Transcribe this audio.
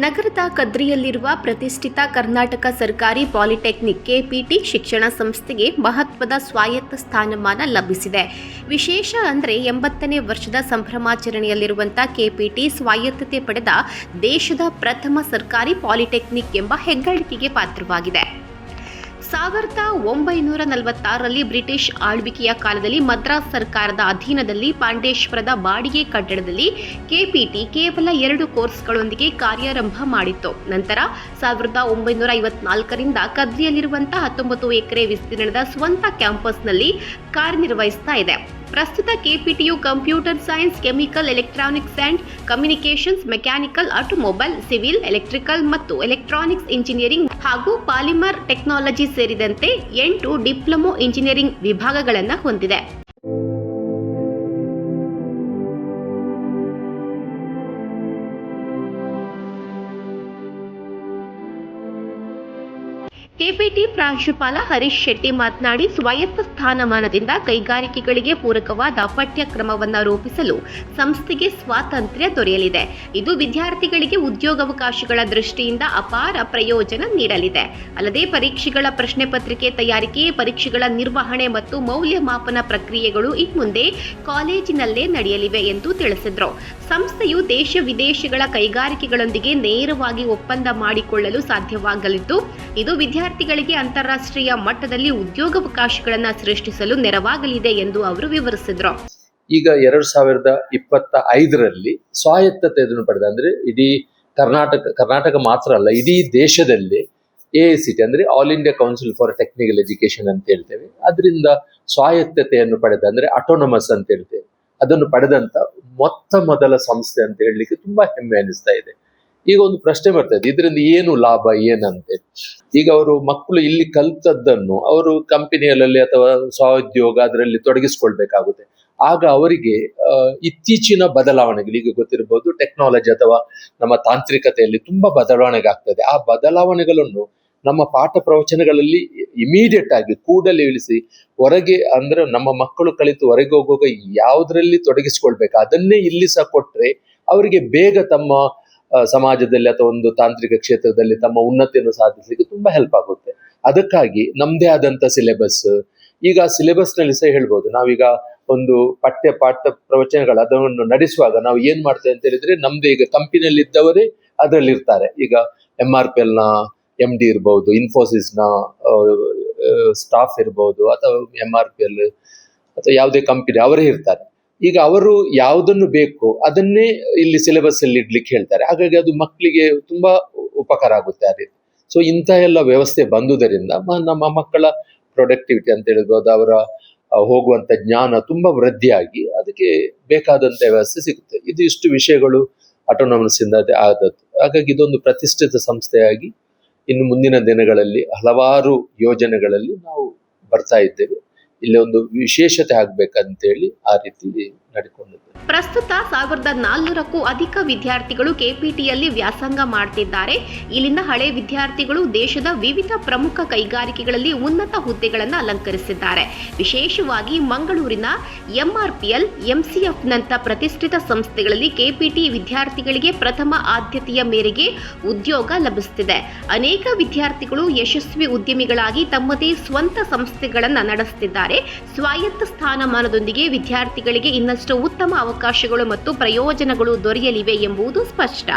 ನಗರದ ಕದ್ರಿಯಲ್ಲಿರುವ ಪ್ರತಿಷ್ಠಿತ ಕರ್ನಾಟಕ ಸರ್ಕಾರಿ ಪಾಲಿಟೆಕ್ನಿಕ್ ಕೆಪಿಟಿ ಶಿಕ್ಷಣ ಸಂಸ್ಥೆಗೆ ಮಹತ್ವದ ಸ್ವಾಯತ್ತ ಸ್ಥಾನಮಾನ ಲಭಿಸಿದೆ. ವಿಶೇಷ ಅಂದರೆ 80ನೇ ವರ್ಷದ ಸಂಭ್ರಮಾಚರಣೆಯಲ್ಲಿರುವಂಥ ಕೆಪಿಟಿ ಸ್ವಾಯತ್ತತೆ ಪಡೆದ ದೇಶದ ಪ್ರಥಮ ಸರ್ಕಾರಿ ಪಾಲಿಟೆಕ್ನಿಕ್ ಎಂಬ ಹೆಗ್ಗಳಿಕೆಗೆ ಪಾತ್ರವಾಗಿದೆ. 1946ರಲ್ಲಿ ಬ್ರಿಟಿಷ್ ಆಳ್ವಿಕೆಯ ಕಾಲದಲ್ಲಿ ಮದ್ರಾಸ್ ಸರ್ಕಾರದ ಅಧೀನದಲ್ಲಿ ಪಾಂಡೇಶ್ವರದ ಬಾಡಿಗೆ ಕಟ್ಟಡದಲ್ಲಿ ಕೆಪಿಟಿ ಕೇವಲ 2 ಕೋರ್ಸ್ಗಳೊಂದಿಗೆ ಕಾರ್ಯಾರಂಭ ಮಾಡಿತ್ತು. ನಂತರ 1954ರಿಂದ ಕದ್ರಿಯಲ್ಲಿರುವಂತಹ 19 ಎಕರೆ ವಿಸ್ತೀರ್ಣದ ಸ್ವಂತ ಕ್ಯಾಂಪಸ್ನಲ್ಲಿ ಕಾರ್ಯನಿರ್ವಹಿಸ್ತಾ ಇದೆ. ಪ್ರಸ್ತುತ ಕೆಪಿಟಿಯು computer science, chemical, electronics and communications, mechanical, automobile, civil, electrical ಮತ್ತು ಎಲೆಕ್ಟ್ರಾನಿಕ್ಸ್ ಇಂಜಿನಿಯರಿಂಗ್ ಹಾಗೂ ಪಾಲಿಮರ್ ಟೆಕ್ನಾಲಜಿ ಸೇರಿದಂತೆ 8 ಡಿಪ್ಲೊಮೊ ಇಂಜಿನಿಯರಿಂಗ್ ವಿಭಾಗಗಳನ್ನು ಹೊಂದಿದೆ. ಕೆಪಿಟಿ ಪ್ರಾಂಶುಪಾಲ ಹರೀಶ್ ಶೆಟ್ಟಿ ಮಾತನಾಡಿ, ಸ್ವಾಯತ್ತ ಸ್ಥಾನಮಾನದಿಂದ ಕೈಗಾರಿಕೆಗಳಿಗೆ ಪೂರಕವಾದ ಪಠ್ಯಕ್ರಮವನ್ನು ರೂಪಿಸಲು ಸಂಸ್ಥೆಗೆ ಸ್ವಾತಂತ್ರ್ಯ ದೊರೆಯಲಿದೆ. ಇದು ವಿದ್ಯಾರ್ಥಿಗಳಿಗೆ ಉದ್ಯೋಗಾವಕಾಶಗಳ ದೃಷ್ಟಿಯಿಂದ ಅಪಾರ ಪ್ರಯೋಜನ ನೀಡಲಿದೆ. ಅಲ್ಲದೆ ಪರೀಕ್ಷೆಗಳ ಪ್ರಶ್ನೆ ಪತ್ರಿಕೆ ತಯಾರಿಕೆ, ಪರೀಕ್ಷೆಗಳ ನಿರ್ವಹಣೆ ಮತ್ತು ಮೌಲ್ಯಮಾಪನ ಪ್ರಕ್ರಿಯೆಗಳು ಇನ್ಮುಂದೆ ಕಾಲೇಜಿನಲ್ಲೇ ನಡೆಯಲಿವೆ ಎಂದು ತಿಳಿಸಿದರು. ಸಂಸ್ಥೆಯು ದೇಶ ವಿದೇಶಗಳ ಕೈಗಾರಿಕೆಗಳೊಂದಿಗೆ ನೇರವಾಗಿ ಒಪ್ಪಂದ ಮಾಡಿಕೊಳ್ಳಲು ಸಾಧ್ಯವಾಗಲಿದ್ದು, ಇದು ವಿದ್ಯಾರ್ಥಿಗಳಿಗೆ ಅಂತಾರಾಷ್ಟ್ರೀಯ ಮಟ್ಟದಲ್ಲಿ ಉದ್ಯೋಗಾವಕಾಶಗಳನ್ನು ಸೃಷ್ಟಿಸಲು ನೆರವಾಗಲಿದೆ ಎಂದು ಅವರು ವಿವರಿಸಿದರು. ಈಗ 2025ರಲ್ಲಿ ಸ್ವಾಯತ್ತತೆಯನ್ನು ಪಡೆದ, ಅಂದ್ರೆ ಇಡೀ ಕರ್ನಾಟಕ ಮಾತ್ರ ಅಲ್ಲ, ಇಡೀ ದೇಶದಲ್ಲಿ AICTE ಅಂದ್ರೆ all India council for technical education ಅಂತ ಹೇಳ್ತೇವೆ, ಅದರಿಂದ ಸ್ವಾಯತ್ತತೆಯನ್ನು ಪಡೆದ, ಅಂದ್ರೆ ಅಟೋನಮಸ್ ಅಂತ ಹೇಳ್ತೇವೆ, ಅದನ್ನು ಪಡೆದಂತ ಮೊದಲ ಸಂಸ್ಥೆ ಅಂತ ಹೇಳಲಿಕ್ಕೆ ತುಂಬಾ ಹೆಮ್ಮೆ ಅನಿಸ್ತಾ ಇದೆ. ಈಗ ಒಂದು ಪ್ರಶ್ನೆ ಬರ್ತದೆ, ಇದರಿಂದ ಏನು ಲಾಭ ಏನಂತೆ. ಈಗ ಅವರು ಮಕ್ಕಳು ಇಲ್ಲಿ ಕಲಿತದ್ದನ್ನು ಅವರು ಕಂಪನಿಗಳಲ್ಲಿ ಅಥವಾ ಸ್ವಉದ್ಯೋಗ ಅದರಲ್ಲಿ ತೊಡಗಿಸ್ಕೊಳ್ಬೇಕಾಗುತ್ತೆ. ಆಗ ಅವರಿಗೆ ಇತ್ತೀಚಿನ ಬದಲಾವಣೆಗಳು, ಈಗ ಗೊತ್ತಿರಬಹುದು ಟೆಕ್ನಾಲಜಿ ಅಥವಾ ನಮ್ಮ ತಾಂತ್ರಿಕತೆಯಲ್ಲಿ ತುಂಬಾ ಬದಲಾವಣೆ ಆಗ್ತದೆ. ಆ ಬದಲಾವಣೆಗಳನ್ನು ನಮ್ಮ ಪಾಠ ಪ್ರವಚನಗಳಲ್ಲಿ ಇಮಿಡಿಯೇಟ್ ಆಗಿ ಕೂಡಲೇ ಇಳಿಸಿ ಹೊರಗೆ, ಅಂದ್ರೆ ನಮ್ಮ ಮಕ್ಕಳು ಕಲಿತು ಹೊರಗೆ ಹೋಗುವಾಗ ಯಾವುದರಲ್ಲಿ ತೊಡಗಿಸ್ಕೊಳ್ಬೇಕು ಅದನ್ನೇ ಇಲ್ಲಿ ಸಹ ಕೊಟ್ರೆ ಅವರಿಗೆ ಬೇಗ ತಮ್ಮ ಸಮಾಜದಲ್ಲಿ ಅಥವಾ ಒಂದು ತಾಂತ್ರಿಕ ಕ್ಷೇತ್ರದಲ್ಲಿ ತಮ್ಮ ಉನ್ನತಿಯನ್ನು ಸಾಧಿಸಲಿಕ್ಕೆ ತುಂಬಾ ಹೆಲ್ಪ್ ಆಗುತ್ತೆ. ಅದಕ್ಕಾಗಿ ನಮ್ದೇ ಆದಂತ ಸಿಲೆಬಸ್, ಈಗ ಸಿಲೆಬಸ್ ನಲ್ಲಿ ಸಹ ಹೇಳ್ಬೋದು, ನಾವೀಗ ಒಂದು ಪಾಠ ಪ್ರವಚನಗಳು ಅದನ್ನು ನಡೆಸುವಾಗ ನಾವು ಏನ್ ಮಾಡ್ತೇವೆ ಅಂತ ಹೇಳಿದ್ರೆ, ನಮ್ದು ಈಗ ಕಂಪನಿಯಲ್ಲಿ ಇದ್ದವರೇ ಅದರಲ್ಲಿ ಇರ್ತಾರೆ. ಈಗ MRPL ನ MD ಇರ್ಬೋದು, ಇನ್ಫೋಸಿಸ್ ನ ಸ್ಟಾಫ್ ಇರ್ಬೋದು, ಅಥವಾ MRPL ಅಥವಾ ಯಾವುದೇ ಕಂಪನಿ ಅವರೇ ಇರ್ತಾರೆ. ಈಗ ಅವರು ಯಾವುದನ್ನು ಬೇಕು ಅದನ್ನೇ ಇಲ್ಲಿ ಸಿಲೆಬಸ್ ಅಲ್ಲಿ ಇಡ್ಲಿಕ್ಕೆ ಹೇಳ್ತಾರೆ. ಹಾಗಾಗಿ ಅದು ಮಕ್ಕಳಿಗೆ ತುಂಬಾ ಉಪಕಾರ ಆಗುತ್ತೆ ಆ ರೀತಿ. ಸೊ ಇಂಥ ಎಲ್ಲ ವ್ಯವಸ್ಥೆ ಬಂದುದರಿಂದ ನಮ್ಮ ಮಕ್ಕಳ ಪ್ರೊಡಕ್ಟಿವಿಟಿ ಅಂತ ಹೇಳ್ಬೋದು, ಅವರ ಹೋಗುವಂತ ಜ್ಞಾನ ತುಂಬಾ ವೃದ್ಧಿಯಾಗಿ ಅದಕ್ಕೆ ಬೇಕಾದಂತ ವ್ಯವಸ್ಥೆ ಸಿಗುತ್ತೆ. ಇದು ಇಷ್ಟು ವಿಷಯಗಳು ಅಟೋನಮಸ್ ಇಂದ ಆದದ್ದು. ಹಾಗಾಗಿ ಇದೊಂದು ಪ್ರತಿಷ್ಠಿತ ಸಂಸ್ಥೆಯಾಗಿ ಇನ್ನು ಮುಂದಿನ ದಿನಗಳಲ್ಲಿ ಹಲವಾರು ಯೋಜನೆಗಳಲ್ಲಿ ನಾವು ಬರ್ತಾ ಇದ್ದೇವೆ. ಇಲ್ಲಿ ಒಂದು ವಿಶೇಷತೆ ಆಗ್ಬೇಕಂತೇಳಿ ಆ ರೀತಿ ನಡ್ಕೊಂಡಿದೆ. ಪ್ರಸ್ತುತ 1400ಕ್ಕೂ ಅಧಿಕ ವಿದ್ಯಾರ್ಥಿಗಳು ಕೆಪಿಟಿಯಲ್ಲಿ ವ್ಯಾಸಂಗ ಮಾಡ್ತಿದ್ದಾರೆ. ಇಲ್ಲಿಂದ ಹಳೆ ವಿದ್ಯಾರ್ಥಿಗಳು ದೇಶದ ವಿವಿಧ ಪ್ರಮುಖ ಕೈಗಾರಿಕೆಗಳಲ್ಲಿ ಉನ್ನತ ಹುದ್ದೆಗಳನ್ನು ಅಲಂಕರಿಸಿದ್ದಾರೆ. ವಿಶೇಷವಾಗಿ ಮಂಗಳೂರಿನ MRPL, MCF ನಂತ ಪ್ರತಿಷ್ಠಿತ ಸಂಸ್ಥೆಗಳಲ್ಲಿ ಕೆಪಿಟಿ ವಿದ್ಯಾರ್ಥಿಗಳಿಗೆ ಪ್ರಥಮ ಆದ್ಯತೆಯ ಮೇರೆಗೆ ಉದ್ಯೋಗ ಲಭಿಸುತ್ತಿದೆ. ಅನೇಕ ವಿದ್ಯಾರ್ಥಿಗಳು ಯಶಸ್ವಿ ಉದ್ಯಮಿಗಳಾಗಿ ತಮ್ಮದೇ ಸ್ವಂತ ಸಂಸ್ಥೆಗಳನ್ನು ನಡೆಸುತ್ತಿದ್ದಾರೆ. ಸ್ವಾಯತ್ತ ಸ್ಥಾನಮಾನದೊಂದಿಗೆ ವಿದ್ಯಾರ್ಥಿಗಳಿಗೆ ಇನ್ನಷ್ಟು ಉತ್ತಮ ಅವಕಾಶಗಳು ಮತ್ತು ಪ್ರಯೋಜನಗಳು ದೊರೆಯಲಿವೆ ಎಂಬುದು ಸ್ಪಷ್ಟ.